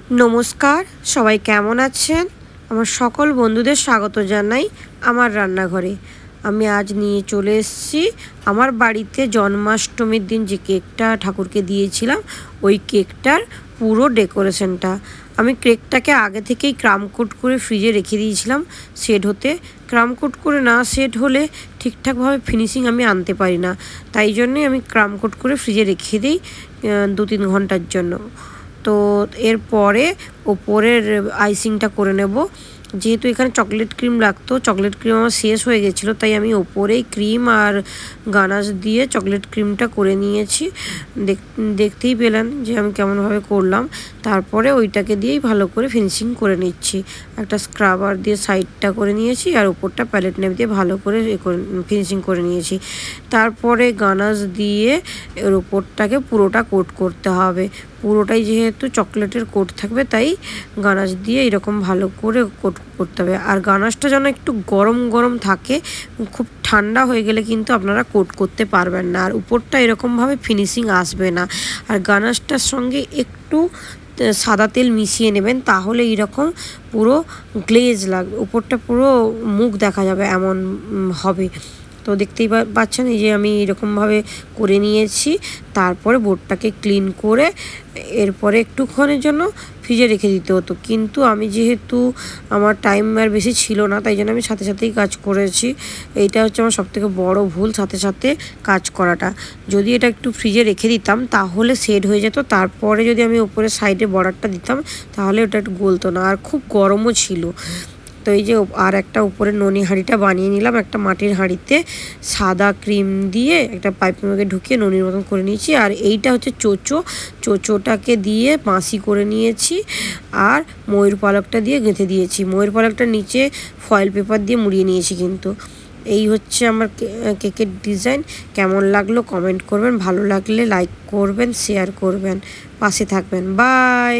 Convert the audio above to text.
নমস্কার, সবাই কেমন আছেন? আমার সকল বন্ধুদের স্বাগত জানাই আমার রান্নাঘরে। আমি আজ নিয়ে চলে এসেছি আমার বাড়িতে জন্মাষ্টমীর দিন যে কেকটা ঠাকুরকে দিয়েছিলাম, ওই কেকটার পুরো ডেকোরেশনটা। আমি কেকটাকে আগে থেকেই ক্রামকোট করে ফ্রিজে রেখে দিয়েছিলাম সেট হতে। ক্রামকোট করে না সেট হলে ঠিকঠাকভাবে ফিনিশিং আমি আনতে পারি না, তাই জন্যই আমি ক্রামকোট করে ফ্রিজে রেখে দিই 2-3 ঘন্টার জন্য। তো এরপরে ওপরের আইসিংটা করে নেব। যেহেতু এখানে চকলেট ক্রিম লাগতো, চকলেট ক্রিম আমার শেষ হয়ে গেছিলো, তাই আমি ওপরেই ক্রিম আর গানাশ দিয়ে চকলেট ক্রিমটা করে নিয়েছি। দেখতেই পেলেন যে আমি কেমনভাবে করলাম। তারপরে ওইটাকে দিয়েই ভালো করে ফিনিশিং করে নিচ্ছি। একটা স্ক্রাবার দিয়ে সাইডটা করে নিয়েছি আর ওপরটা প্যালেট নেপ দিয়ে ভালো করে ফিনিশিং করে নিয়েছি। তারপরে গানাশ দিয়ে এর ওপরটাকে পুরোটা কোট করতে হবে। পুরোটাই যেহেতু চকলেটের কোট থাকবে, তাই গানাশ দিয়ে এরকম ভালো করে কোট করতে হবে। আর গানাশটা যেন একটু গরম গরম থাকে, খুব ঠান্ডা হয়ে গেলে কিন্তু আপনারা কোট করতে পারবেন না, আর উপরটা এরকমভাবে ফিনিশিং আসবে না। আর গানাশটার সঙ্গে একটু সাদা তেল মিশিয়ে নেবেন, তাহলে এরকম পুরো গ্লেজ লাগবে, উপরটা পুরো মুখ দেখা যাবে এমন হবে। তো দেখতেই পাচ্ছেন এই যে আমি এরকমভাবে করে নিয়েছি। তারপরে বোর্ডটাকে ক্লিন করে এরপরে একটুক্ষণের জন্য ফ্রিজে রেখে দিতে হতো, কিন্তু আমি যেহেতু আমার টাইম আর বেশি ছিল না, তাই জন্য আমি সাথে সাথেই কাজ করেছি। এইটা হচ্ছে আমার সবথেকে বড় ভুল, সাথে সাথে কাজ করাটা। যদি এটা একটু ফ্রিজে রেখে দিতাম তাহলে সেট হয়ে যেত। তারপরে যদি আমি উপরে সাইডে বর্ডারটা দিতাম তাহলে ওটা একটু গলতো না, আর খুব গরমও ছিল। তো এই যে আর একটা উপরে ননি হাঁড়িটা বানিয়ে নিলাম, একটা মাটির হাঁড়িতে সাদা ক্রিম দিয়ে একটা পাইপের মধ্যে ঢুকিয়ে ননির মতন করে নিয়েছি। আর এইটা হচ্ছে চোচোটাকে দিয়ে বাঁশি করে নিয়েছি আর ময়ূর পালকটা দিয়ে গেঁথে দিয়েছি। ময়ূর পালকটার নিচে ফয়েল পেপার দিয়ে মুড়িয়ে নিয়েছি। কিন্তু এই হচ্ছে আমার কেকের ডিজাইন। কেমন লাগলো কমেন্ট করবেন, ভালো লাগলে লাইক করবেন, শেয়ার করবেন, পাশে থাকবেন। বাই।